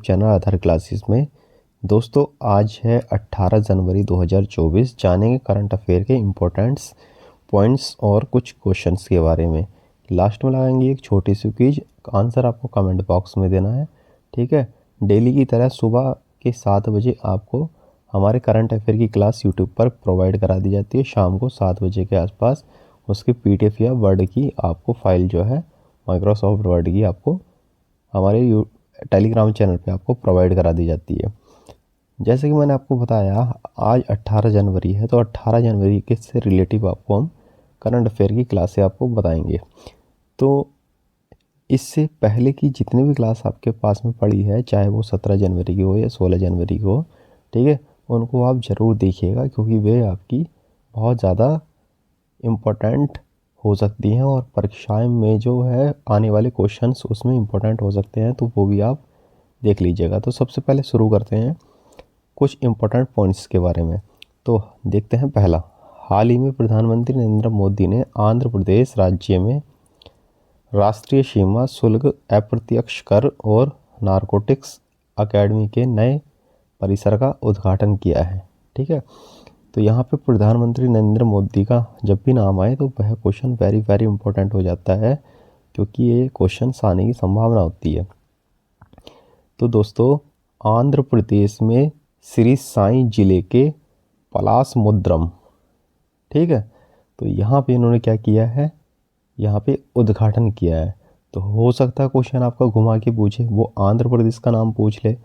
Channel आधार classes में। दोस्तों आज है 18 जनवरी 2024। जानेंगे करंट अफेयर के इम्पोर्टेंट्स पॉइंट्स और कुछ क्वेश्चंस के बारे में। लास्ट में लगाएंगे एक छोटी सी क्विज, आंसर आपको कमेंट बॉक्स में देना है। ठीक है, डेली की तरह सुबह के 7 बजे आपको हमारे करंट अफेयर की क्लास यूट्यूब पर प्रोवाइड करा दी जाती है। शाम को 7 बजे के आसपास उसकी पीडीएफ या वर्ड की आपको फाइल जो है माइक्रोसॉफ्ट वर्ड की आपको हमारे टेलीग्राम चैनल पे आपको प्रोवाइड करा दी जाती है। जैसे कि मैंने आपको बताया आज 18 जनवरी है, तो 18 जनवरी के से रिलेटिव आपको हम करंट अफेयर की क्लासें आपको बताएंगे। तो इससे पहले की जितनी भी क्लास आपके पास में पड़ी है, चाहे वो 17 जनवरी की हो या 16 जनवरी की हो, ठीक है, उनको आप ज़रूर देखिएगा क्योंकि वे आपकी बहुत ज़्यादा इम्पोर्टेंट हो सकती हैं और परीक्षाएं में जो है आने वाले क्वेश्चंस उसमें इम्पोर्टेंट हो सकते हैं, तो वो भी आप देख लीजिएगा। तो सबसे पहले शुरू करते हैं कुछ इम्पोर्टेंट पॉइंट्स के बारे में। तो देखते हैं पहला, हाल ही में प्रधानमंत्री नरेंद्र मोदी ने आंध्र प्रदेश राज्य में राष्ट्रीय सीमा शुल्क, अप्रत्यक्ष कर और नारकोटिक्स अकेडमी के नए परिसर का उद्घाटन किया है। ठीक है, तो यहाँ पे प्रधानमंत्री नरेंद्र मोदी का जब भी नाम आए तो वह क्वेश्चन वेरी वेरी इंपॉर्टेंट हो जाता है क्योंकि ये क्वेश्चन आने की संभावना होती है। तो दोस्तों आंध्र प्रदेश में श्री साई जिले के पलासमुद्रम, ठीक है, तो यहाँ पे इन्होंने क्या किया है, यहाँ पे उद्घाटन किया है। तो हो सकता है क्वेश्चन आपका घुमा के पूछे, वो आंध्र प्रदेश का नाम पूछ ले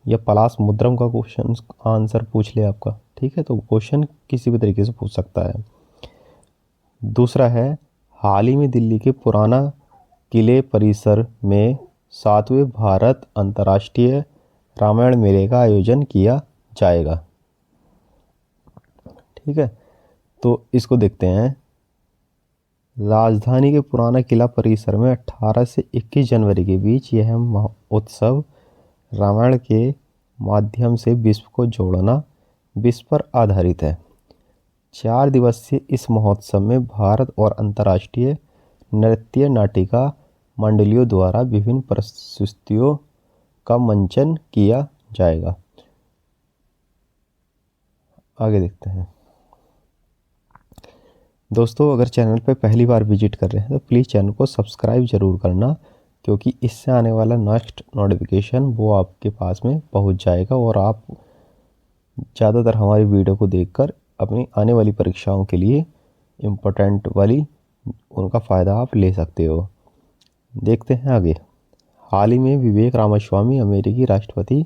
या पलासमुद्रम का क्वेश्चन आंसर पूछ ले आपका। ठीक है, तो क्वेश्चन किसी भी तरीके से पूछ सकता है। दूसरा है, हाल ही में दिल्ली के पुराना किले परिसर में 7वें भारत अंतर्राष्ट्रीय रामायण मेले का आयोजन किया जाएगा। ठीक है, तो इसको देखते हैं। राजधानी के पुराना किला परिसर में 18 से 21 जनवरी के बीच यह उत्सव रामायण के माध्यम से विश्व को जोड़ना विश्व पर आधारित है। 4 दिवसीय इस महोत्सव में भारत और अंतर्राष्ट्रीय नृत्य नाटिका मंडलियों द्वारा विभिन्न प्रस्तुतियों का मंचन किया जाएगा। आगे देखते हैं। दोस्तों अगर चैनल पर पहली बार विजिट कर रहे हैं तो प्लीज़ चैनल को सब्सक्राइब ज़रूर करना क्योंकि इससे आने वाला नेक्स्ट नोटिफिकेशन वो आपके पास में पहुंच जाएगा और आप ज़्यादातर हमारी वीडियो को देखकर अपनी आने वाली परीक्षाओं के लिए इम्पोर्टेंट वाली उनका फ़ायदा आप ले सकते हो। देखते हैं आगे। हाल ही में विवेक रामास्वामी अमेरिकी राष्ट्रपति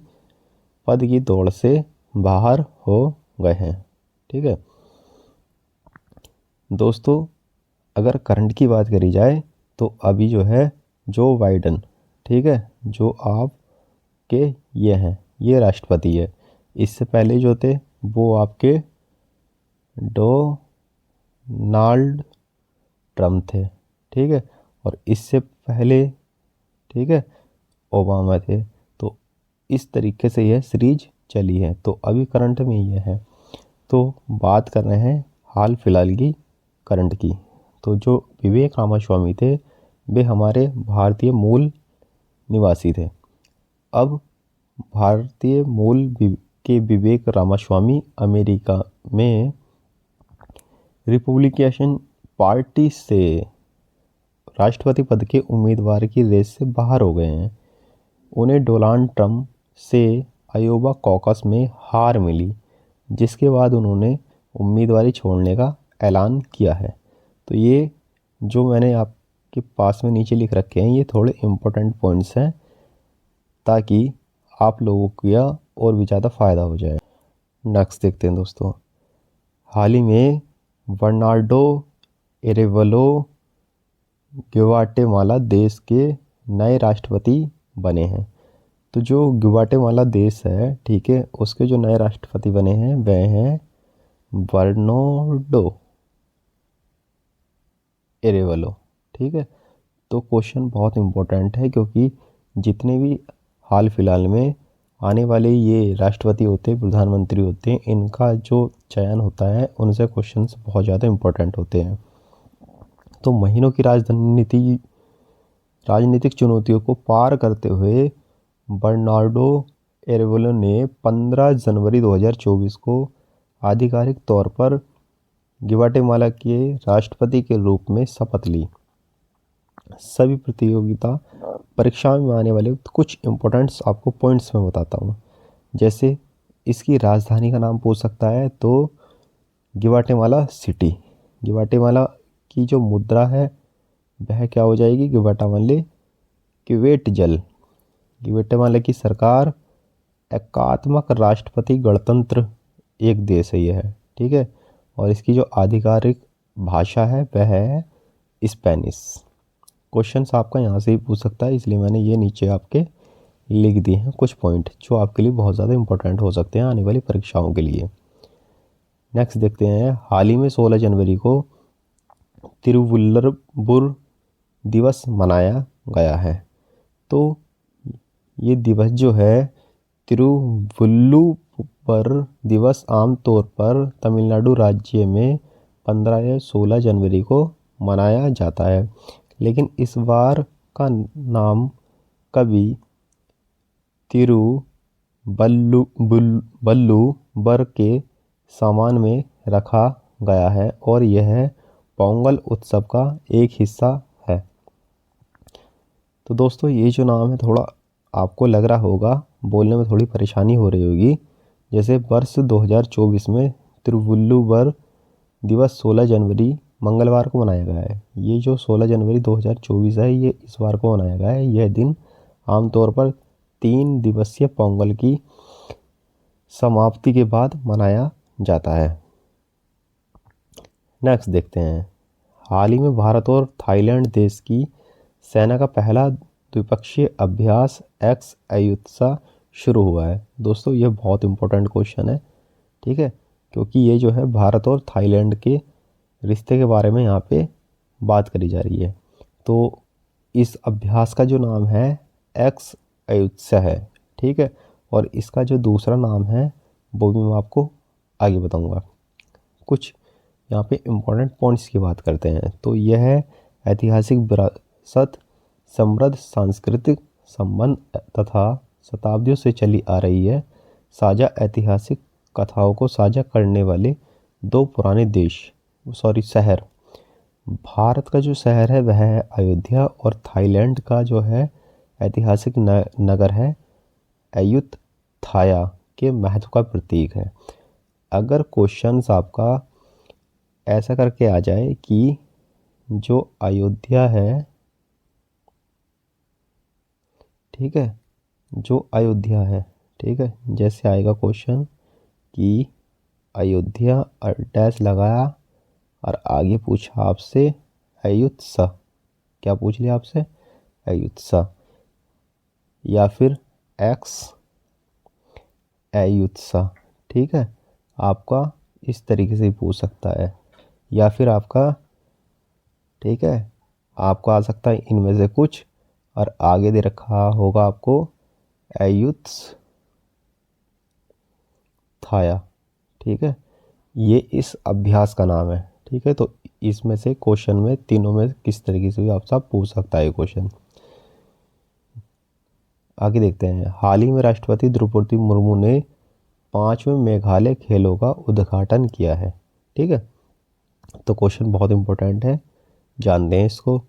पद की दौड़ से बाहर हो गए हैं। ठीक है दोस्तों, अगर करंट की बात करी जाए तो अभी जो है जो बाइडन, ठीक है, जो आपके ये हैं, ये राष्ट्रपति है। इससे पहले जो थे वो आपके डोनाल्ड ट्रम्प थे। ठीक है, और इससे पहले, ठीक है, ओबामा थे। तो इस तरीके से यह सीरीज चली है। तो अभी करंट में ये है। तो बात कर रहे हैं हाल फिलहाल की करंट की। तो जो विवेक रामास्वामी थे वे हमारे भारतीय मूल निवासी थे। अब भारतीय मूल के विवेक रामास्वामी अमेरिका में रिपब्लिकन पार्टी से राष्ट्रपति पद के उम्मीदवार की रेस से बाहर हो गए हैं। उन्हें डोनाल्ड ट्रम्प से आयोवा कॉकस में हार मिली, जिसके बाद उन्होंने उम्मीदवारी छोड़ने का ऐलान किया है। तो ये जो मैंने आपके पास में नीचे लिख रखे हैं ये थोड़े इम्पोर्टेंट पॉइंट्स हैं ताकि आप लोगों को और भी ज़्यादा फ़ायदा हो जाए। नेक्स्ट देखते हैं दोस्तों। हाल ही में बर्नार्डो एरेवलो ग्वाटेमाला देश के नए राष्ट्रपति बने हैं। तो जो ग्वाटेमाला देश है, ठीक है, उसके जो नए राष्ट्रपति बने हैं वह हैं बर्नार्डो एरेवलो। ठीक है, तो क्वेश्चन बहुत इम्पोर्टेंट है क्योंकि जितने भी हाल फिलहाल में आने वाले ये राष्ट्रपति होते हैं, प्रधानमंत्री होते हैं, इनका जो चयन होता है उनसे क्वेश्चंस बहुत ज़्यादा इम्पोर्टेंट होते हैं। तो महीनों की राजनीतिक चुनौतियों को पार करते हुए बर्नार्डो एरेवलो ने 15 जनवरी 2024 को आधिकारिक तौर पर ग्वाटेमाला के राष्ट्रपति के रूप में शपथ ली। सभी प्रतियोगिता परीक्षाओं में आने वाले कुछ इम्पोर्टेंट्स आपको पॉइंट्स में बताता हूँ। जैसे इसकी राजधानी का नाम पूछ सकता है तो ग्वाटेमाला सिटी। ग्वाटेमाला की जो मुद्रा है वह क्या हो जाएगी, ग्वाटेमाले क्वेटजल। ग्वाटेमाला की सरकार एकात्मक राष्ट्रपति गणतंत्र एक देश है यह है, ठीक है। और इसकी जो आधिकारिक भाषा है वह है स्पेनिश। क्वेश्चंस आपका यहाँ से ही पूछ सकता है, इसलिए मैंने ये नीचे आपके लिख दिए हैं कुछ पॉइंट जो आपके लिए बहुत ज़्यादा इंपॉर्टेंट हो सकते हैं आने वाली परीक्षाओं के लिए। नेक्स्ट देखते हैं, हाल ही में 16 जनवरी को तिरुवल्लुवर दिवस मनाया गया है। तो ये दिवस जो है तिरुवल्लुवर दिवस आमतौर पर तमिलनाडु राज्य में 15 या 16 जनवरी को मनाया जाता है, लेकिन इस बार का नाम कवि तिरुवल्लुवर के सम्मान में रखा गया है और यह पोंगल उत्सव का एक हिस्सा है। तो दोस्तों ये जो नाम है थोड़ा आपको लग रहा होगा, बोलने में थोड़ी परेशानी हो रही होगी। जैसे वर्ष 2024 में तिरुवल्लुवर दिवस 16 जनवरी मंगलवार को मनाया गया है। ये जो 16 जनवरी 2024 है ये इस बार को मनाया गया है। यह दिन आमतौर पर 3 दिवसीय पोंगल की समाप्ति के बाद मनाया जाता है। नेक्स्ट देखते हैं, हाल ही में भारत और थाईलैंड देश की सेना का पहला द्विपक्षीय अभ्यास एक्स अयुत्सा शुरू हुआ है। दोस्तों ये बहुत इंपॉर्टेंट क्वेश्चन है, ठीक है, क्योंकि ये जो है भारत और थाईलैंड के रिश्ते के बारे में यहाँ पे बात करी जा रही है। तो इस अभ्यास का जो नाम है एक्स अयुत्सा है, ठीक है, और इसका जो दूसरा नाम है वो भी मैं आपको आगे बताऊंगा। कुछ यहाँ पे इम्पोर्टेंट पॉइंट्स की बात करते हैं। तो यह है ऐतिहासिक विरासत, समृद्ध सांस्कृतिक संबंध तथा शताब्दियों से चली आ रही है साझा ऐतिहासिक कथाओं को साझा करने वाले दो पुराने शहर। भारत का जो शहर है वह है अयोध्या और थाईलैंड का जो है ऐतिहासिक नगर है अयुत्थाया के महत्व का प्रतीक है। अगर क्वेश्चंस आपका ऐसा करके आ जाए कि जो अयोध्या है, ठीक है, जो अयोध्या है, ठीक है, जैसे आएगा क्वेश्चन कि अयोध्या और डैश लगाया और आगे पूछा आपसे अयुत्सा, क्या पूछ लिया आपसे, अयुत्सा, या फिर एक्स अयुत्सा, ठीक है, आपका इस तरीके से पूछ सकता है। या फिर आपका, ठीक है, आपका आ सकता है इनमें से कुछ और आगे दे रखा होगा आपको अयुत्थाया, ठीक है, ये इस अभ्यास का नाम है, ठीक है। तो इसमें से क्वेश्चन में तीनों में किस तरीके से भी आपसे पूछ सकता है क्वेश्चन। आगे देखते हैं, हाल ही में राष्ट्रपति द्रौपदी मुर्मू ने 5वें मेघालय खेलों का उद्घाटन किया है, ठीक है। तो क्वेश्चन बहुत इंपॉर्टेंट है, जानते हैं इसको।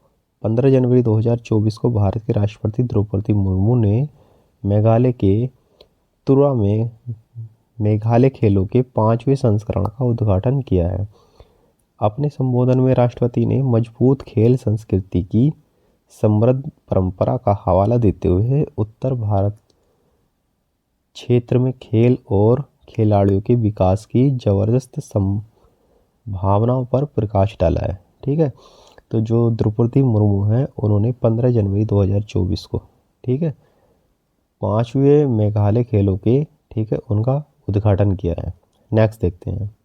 15 जनवरी 2024 को भारत के राष्ट्रपति द्रौपदी मुर्मू ने मेघालय के तुरा में मेघालय खेलों के 5वें संस्करण का उद्घाटन किया है। अपने संबोधन में राष्ट्रपति ने मजबूत खेल संस्कृति की समृद्ध परंपरा का हवाला देते हुए उत्तर भारत क्षेत्र में खेल और खिलाड़ियों के विकास की जबरदस्त संभावनाओं पर प्रकाश डाला है, ठीक है। तो जो द्रौपदी मुर्मू हैं उन्होंने 15 जनवरी 2024 को, ठीक है, 5वें मेघालय खेलों के, ठीक है, उनका उद्घाटन किया है। नेक्स्ट देखते हैं,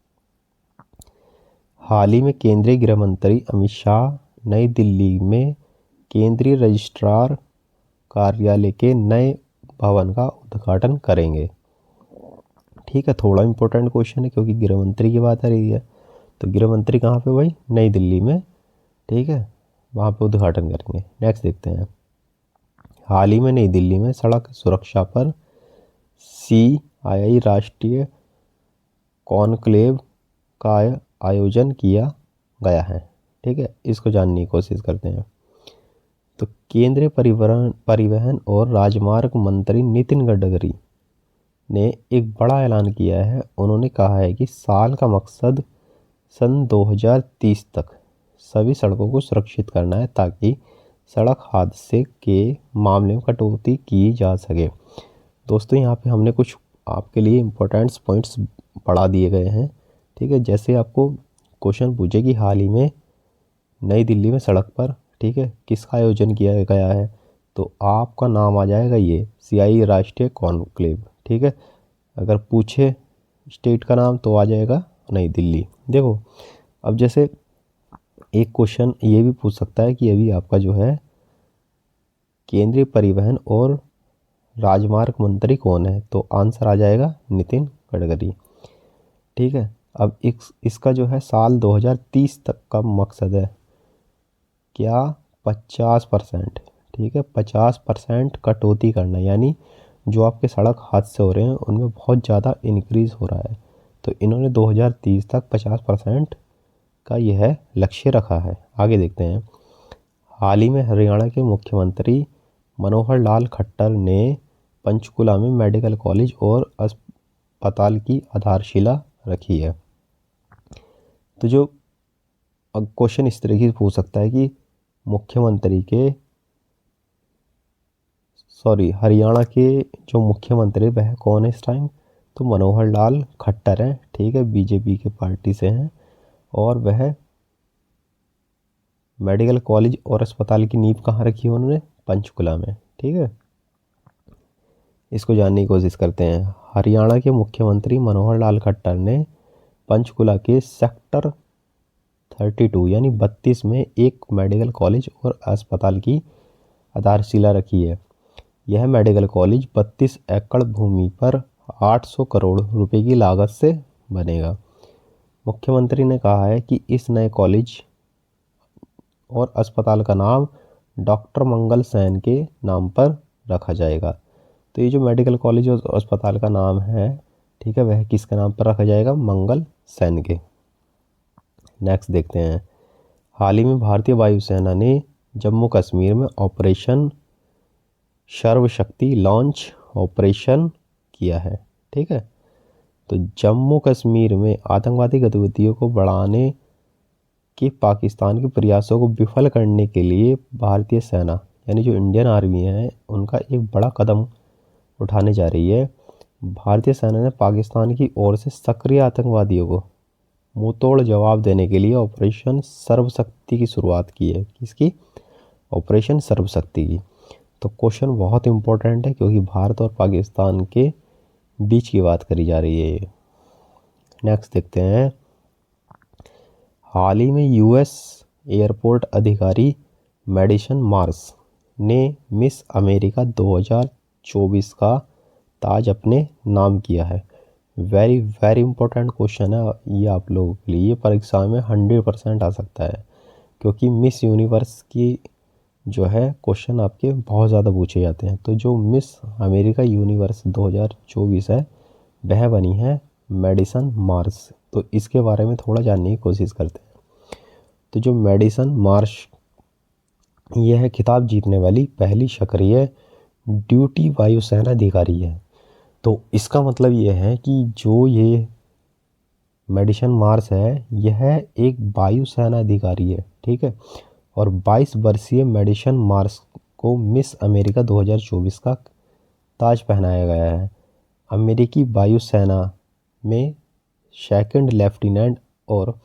हाल ही में केंद्रीय गृह मंत्री अमित शाह नई दिल्ली में केंद्रीय रजिस्ट्रार कार्यालय के नए भवन का उद्घाटन करेंगे, ठीक है। थोड़ा इंपॉर्टेंट क्वेश्चन है क्योंकि गृह मंत्री की बात आ रही है। तो गृह मंत्री कहाँ पे भाई, नई दिल्ली में, ठीक है, वहाँ पे उद्घाटन करेंगे। नेक्स्ट देखते हैं, हाल ही में नई दिल्ली में सड़क सुरक्षा पर CII राष्ट्रीय कॉन्क्लेव का आयोजन किया गया है। ठीक है, इसको जानने की कोशिश करते हैं। तो केंद्रीय परिवहन और राजमार्ग मंत्री नितिन गडकरी ने एक बड़ा ऐलान किया है। उन्होंने कहा है कि साल का मकसद सन 2030 तक सभी सड़कों को सुरक्षित करना है ताकि सड़क हादसे के मामले में कटौती की जा सके। दोस्तों, यहाँ पे हमने कुछ आपके लिए इम्पोर्टेंट पॉइंट्स पढ़ा दिए गए हैं। ठीक है, जैसे आपको क्वेश्चन पूछे कि हाल ही में नई दिल्ली में सड़क पर, ठीक है, किसका आयोजन किया गया है, तो आपका नाम आ जाएगा ये CII राष्ट्रीय कॉन्क्लेव। ठीक है, अगर पूछे स्टेट का नाम तो आ जाएगा नई दिल्ली। देखो, अब जैसे एक क्वेश्चन ये भी पूछ सकता है कि अभी आपका जो है केंद्रीय परिवहन और राजमार्ग मंत्री कौन है, तो आंसर आ जाएगा नितिन गडकरी। ठीक है, अब इसका जो है साल 2030 तक का मकसद है क्या, 50%। ठीक है, 50% कटौती करना, यानी जो आपके सड़क हादसे हो रहे हैं उनमें बहुत ज़्यादा इंक्रीज़ हो रहा है। तो इन्होंने 2030 तक 50% का यह लक्ष्य रखा है। आगे देखते हैं। हाल ही में हरियाणा के मुख्यमंत्री मनोहर लाल खट्टर ने पंचकुला में मेडिकल कॉलेज और अस्पताल की आधारशिला रखी है। तो जो क्वेश्चन इस तरीके से पूछ सकता है कि हरियाणा के जो मुख्यमंत्री वह कौन है इस टाइम, तो मनोहर लाल खट्टर हैं। ठीक है, BJP के पार्टी से हैं और वह मेडिकल कॉलेज और अस्पताल की नींव कहाँ रखी है उन्होंने, पंचकुला में। ठीक है, इसको जानने की कोशिश करते हैं। हरियाणा के मुख्यमंत्री मनोहर लाल खट्टर ने पंचकुला के सेक्टर 32 यानी 32 में एक मेडिकल कॉलेज और अस्पताल की आधारशिला रखी है। यह मेडिकल कॉलेज 32 एकड़ भूमि पर 800 करोड़ रुपए की लागत से बनेगा। मुख्यमंत्री ने कहा है कि इस नए कॉलेज और अस्पताल का नाम डॉक्टर मंगल सैन के नाम पर रखा जाएगा। तो ये जो मेडिकल कॉलेज और अस्पताल का नाम है, ठीक है, वह किसके नाम पर रखा जाएगा, मंगल सैन के। नेक्स्ट देखते हैं। हाल ही में भारतीय वायुसेना ने जम्मू कश्मीर में ऑपरेशन सर्वशक्ति लॉन्च ऑपरेशन किया है। ठीक है, तो जम्मू कश्मीर में आतंकवादी गतिविधियों को बढ़ाने के पाकिस्तान के प्रयासों को विफल करने के लिए भारतीय सेना यानी जो इंडियन आर्मी है उनका एक बड़ा कदम उठाने जा रही है। भारतीय सेना ने पाकिस्तान की ओर से सक्रिय आतंकवादियों को मुंहतोड़ जवाब देने के लिए ऑपरेशन सर्वशक्ति की शुरुआत की है। किसकी, ऑपरेशन सर्वशक्ति की। तो क्वेश्चन बहुत इंपॉर्टेंट है क्योंकि भारत और पाकिस्तान के बीच की बात करी जा रही है। नेक्स्ट देखते हैं। हाल ही में US एयरपोर्ट अधिकारी मैडिसन मार्स ने मिस अमेरिका 2024 का ताज अपने नाम किया है। वेरी वेरी इंपॉर्टेंट क्वेश्चन है ये आप लोगों के लिए। परीक्षा में 100% आ सकता है क्योंकि मिस यूनिवर्स की जो है क्वेश्चन आपके बहुत ज़्यादा पूछे जाते हैं। तो जो मिस अमेरिका यूनिवर्स 2024 है वह बनी है मैडिसन मार्स। तो इसके बारे में थोड़ा जानने की कोशिश करते हैं। तो जो मैडिसन मार्स यह खिताब जीतने वाली पहली सक्रिय ड्यूटी वायुसेना अधिकारी है। तो इसका मतलब ये है कि जो ये मैडिसन मार्स है यह एक वायुसेना अधिकारी है। ठीक है, और 22 वर्षीय मैडिसन मार्स को मिस अमेरिका 2024 का ताज पहनाया गया है। अमेरिकी वायुसेना में सेकंड लेफ्टिनेंट और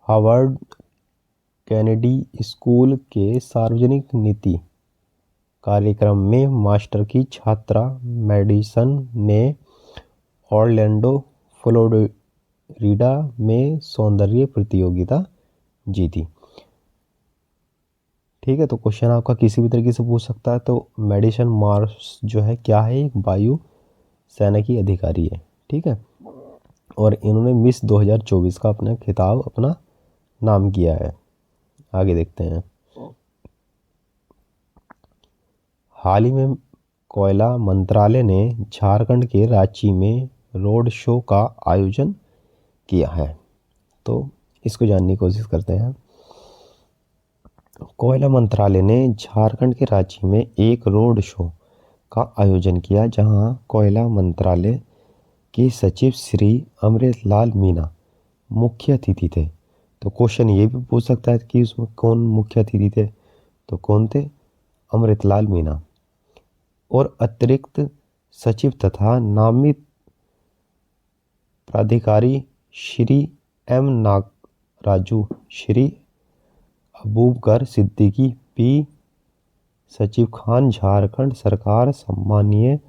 हार्वर्ड कैनेडी स्कूल के सार्वजनिक नीति कार्यक्रम में मास्टर की छात्रा मैडिसन ने ऑरलैंडो फ्लोरिडा में सौंदर्य प्रतियोगिता जीती। ठीक है, तो क्वेश्चन आपका किसी भी तरीके से पूछ सकता है। तो मैडिसन मार्स जो है क्या है, एक वायु सेना की अधिकारी है। ठीक है, और इन्होंने मिस 2024 का अपना खिताब अपना नाम किया है। आगे देखते हैं। हाल ही में कोयला मंत्रालय ने झारखंड के रांची में रोड शो का आयोजन किया है। तो इसको जानने की कोशिश करते हैं। कोयला मंत्रालय ने झारखंड के रांची में एक रोड शो का आयोजन किया, जहां कोयला मंत्रालय के सचिव श्री अमृतलाल मीणा मुख्य अतिथि थे। तो क्वेश्चन ये भी पूछ सकता है कि उसमें कौन मुख्य अतिथि थे, तो कौन थे? अमृतलाल मीणा। और अतिरिक्त सचिव तथा नामित प्राधिकारी श्री एम नागराजू, श्री अबूबकर सिद्दीकी, पी सचिव खान, झारखंड सरकार सम्मानीय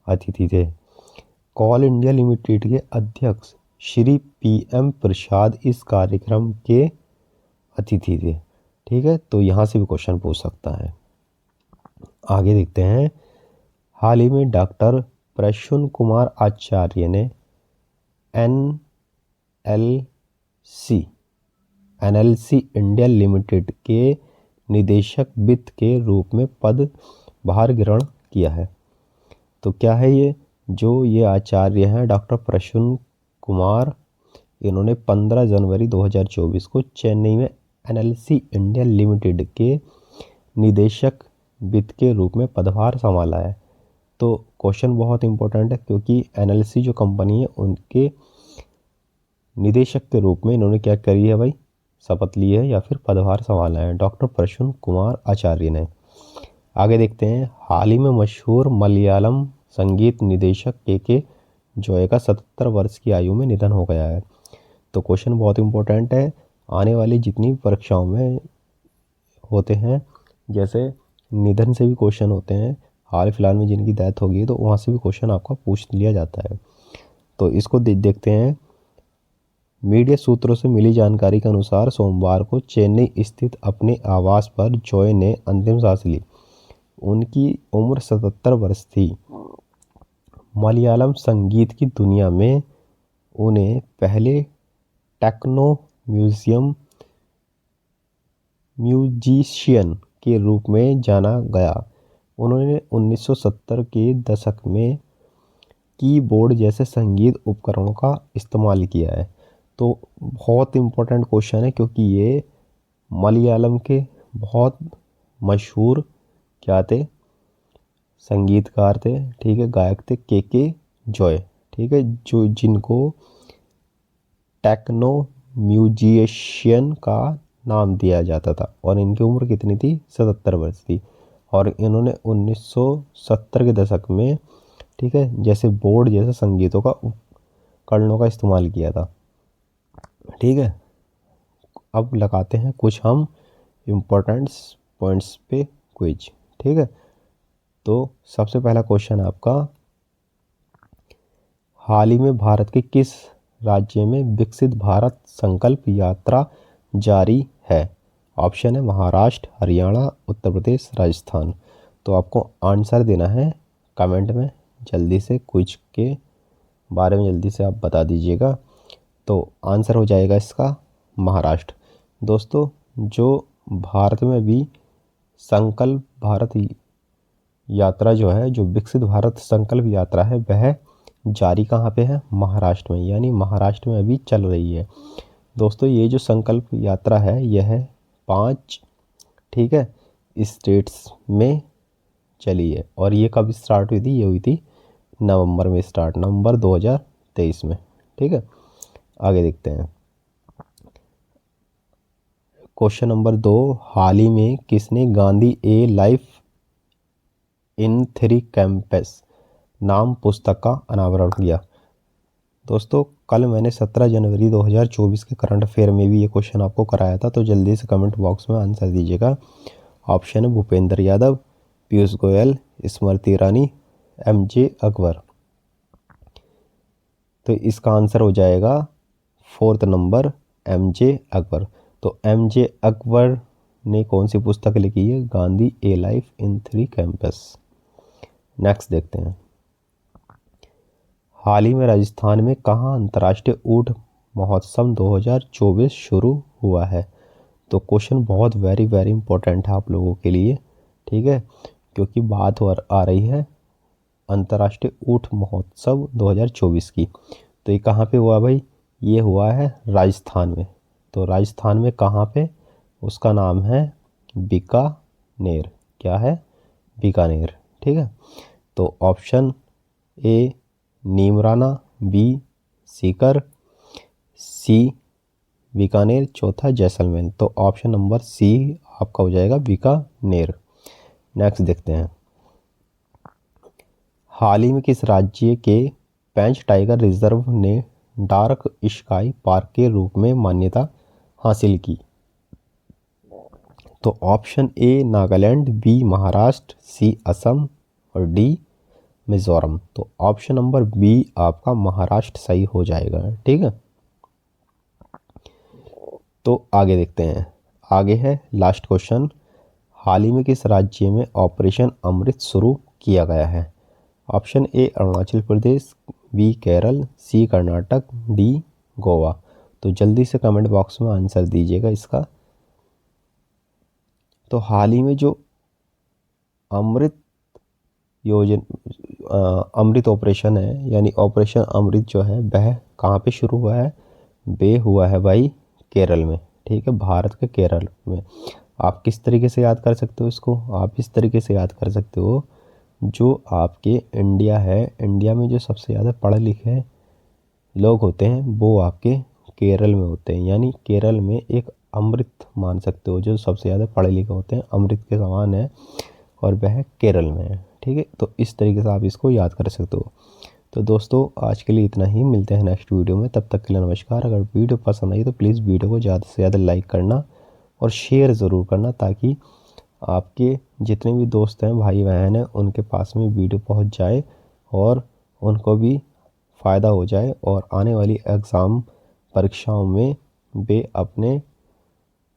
अतिथि थे। कोल इंडिया लिमिटेड के अध्यक्ष श्री PM प्रसाद इस कार्यक्रम के अतिथि थे। ठीक है, तो यहाँ से भी क्वेश्चन पूछ सकता है। आगे देखते हैं। हाल ही में डॉक्टर प्रसून कुमार आचार्य ने NLC इंडिया लिमिटेड के निदेशक वित्त के रूप में पदभार ग्रहण किया है। तो क्या है ये? जो ये आचार्य हैं डॉक्टर प्रसून कुमार, इन्होंने 15 जनवरी 2024 को चेन्नई में NLC इंडिया लिमिटेड के निदेशक वित्त के रूप में पदभार संभाला है। तो क्वेश्चन बहुत इंपॉर्टेंट है, क्योंकि NLC जो कंपनी है उनके निदेशक के रूप में इन्होंने क्या करी है भाई? शपथ ली है या फिर पदभार संभाला है डॉक्टर प्रसून कुमार आचार्य ने। आगे देखते हैं। हाल ही में मशहूर मलयालम संगीत निदेशक के जॉय का 77 वर्ष की आयु में निधन हो गया है। तो क्वेश्चन बहुत इंपॉर्टेंट है, आने वाली जितनी परीक्षाओं में होते हैं, जैसे निधन से भी क्वेश्चन होते हैं, हाल फिलहाल में जिनकी डेथ होगी तो वहाँ से भी क्वेश्चन आपका पूछ लिया जाता है। तो इसको देखते हैं। मीडिया सूत्रों से मिली जानकारी के अनुसार सोमवार को चेन्नई स्थित अपने आवास पर जॉय ने अंतिम सांस ली। उनकी उम्र 77 वर्ष थी। मलयालम संगीत की दुनिया में उन्हें पहले टेक्नो म्यूजिशियन के रूप में जाना गया। उन्होंने 1970 के दशक में कीबोर्ड जैसे संगीत उपकरणों का इस्तेमाल किया है। तो बहुत इम्पोर्टेंट क्वेश्चन है, क्योंकि ये मलयालम के बहुत मशहूर क्या थे? संगीतकार थे। ठीक है, गायक थे के जॉय। ठीक है, जो जिनको टेक्नो म्यूजिशियन का नाम दिया जाता था, और इनकी उम्र कितनी थी? 77 वर्ष थी। और इन्होंने 1970 के दशक में, ठीक है, जैसे बोर्ड जैसे संगीतों का उपकरणों का इस्तेमाल किया था। ठीक है, अब लगाते हैं कुछ हम इम्पोर्टेंट पॉइंट्स पे क्विज। ठीक है, तो सबसे पहला क्वेश्चन आपका, हाल ही में भारत के किस राज्य में विकसित भारत संकल्प यात्रा जारी है? ऑप्शन है महाराष्ट्र, हरियाणा, उत्तर प्रदेश, राजस्थान। तो आपको आंसर देना है कमेंट में, जल्दी से क्विज के बारे में जल्दी से आप बता दीजिएगा। तो आंसर हो जाएगा इसका महाराष्ट्र। दोस्तों, जो भारत में भी संकल्प भारत यात्रा जो है, जो विकसित भारत संकल्प यात्रा है, वह जारी कहाँ पे है? महाराष्ट्र में, यानी महाराष्ट्र में अभी चल रही है। दोस्तों, ये जो संकल्प यात्रा है यह 5, ठीक है, स्टेट्स में चली है। और ये कब स्टार्ट हुई थी? ये हुई थी नवंबर में स्टार्ट, नवंबर 2023 में। ठीक है, आगे देखते हैं। क्वेश्चन नंबर 2, हाल ही में किसने गांधी ए लाइफ इन 3 कैंपस नाम पुस्तक का अनावरण किया? दोस्तों, कल मैंने 17 जनवरी 2024 के करंट अफेयर में भी ये क्वेश्चन आपको कराया था, तो जल्दी से कमेंट बॉक्स में आंसर दीजिएगा। ऑप्शन है भूपेंद्र यादव, पीयूष गोयल, स्मृति ईरानी, MJ अकबर। तो इसका आंसर हो जाएगा 4th नंबर, MJ अकबर। तो MJ अकबर ने कौन सी पुस्तक लिखी है? गांधी ए लाइफ इन 3 कैंपस। नेक्स्ट देखते हैं। हाल ही में राजस्थान में कहाँ अंतर्राष्ट्रीय ऊंट महोत्सव 2024 शुरू हुआ है? तो क्वेश्चन बहुत वेरी इंपॉर्टेंट है आप लोगों के लिए। ठीक है, क्योंकि बात आ रही है अंतर्राष्ट्रीय ऊँट महोत्सव 2024 की। तो ये कहाँ पे हुआ भाई? ये हुआ है राजस्थान में। तो राजस्थान में कहाँ पे? उसका नाम है बीकानेर। क्या है? बीकानेर। ठीक है। तो option A Neemrana, B Sikar, C Bikaner, चौथा जैसलमेर। तो ऑप्शन नंबर सी आपका हो जाएगा बीकानेर। नेक्स्ट देखते हैं। हाल ही में किस राज्य के पेंच टाइगर रिजर्व ने डार्क स्काई पार्क के रूप में मान्यता हासिल की? तो option A Nagaland, B Maharashtra, C Assam और डी मिजोरम। तो ऑप्शन नंबर बी आपका महाराष्ट्र सही हो जाएगा। ठीक है। तो आगे देखते हैं। आगे है लास्ट क्वेश्चन। हाल ही में किस राज्य में ऑपरेशन अमृत शुरू किया गया है? Option A Arunachal Pradesh, B Kerala, C Karnataka, D Goa. तो जल्दी से कमेंट बॉक्स में आंसर दीजिएगा इसका। तो हाल ही में जो अमृत अमृत ऑपरेशन है, यानी ऑपरेशन अमृत जो है वह कहाँ पे शुरू हुआ है? वे हुआ है भाई केरल में। ठीक है, भारत के केरल में। आप किस तरीके से याद कर सकते हो इसको? आप इस तरीके से याद कर सकते हो, जो आपके इंडिया है, इंडिया में जो सबसे ज़्यादा पढ़े लिखे लोग होते हैं वो आपके केरल में होते हैं। यानी केरल में एक अमृत मान सकते हो, जो सबसे ज़्यादा पढ़े लिखे होते हैं, अमृत के समान है, और वह केरल में है। ठीक है, तो इस तरीके से आप इसको याद कर सकते हो। तो दोस्तों आज के लिए इतना ही, मिलते हैं नेक्स्ट वीडियो में। तब तक के लिए नमस्कार। अगर वीडियो पसंद आई तो प्लीज़ वीडियो को ज़्यादा से ज़्यादा लाइक करना और शेयर ज़रूर करना, ताकि आपके जितने भी दोस्त हैं, भाई बहन हैं, उनके पास में वीडियो पहुंच जाए और उनको भी फ़ायदा हो जाए, और आने वाली एग्ज़ाम परीक्षाओं में वे अपने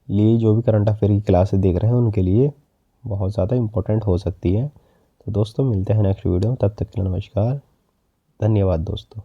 लिए जो भी करंट अफेयर की क्लासेस देख रहे हैं उनके लिए बहुत ज़्यादा इम्पोर्टेंट हो सकती है। तो दोस्तों मिलते हैं नेक्स्ट वीडियो में। तब तक के लिए नमस्कार। धन्यवाद दोस्तों।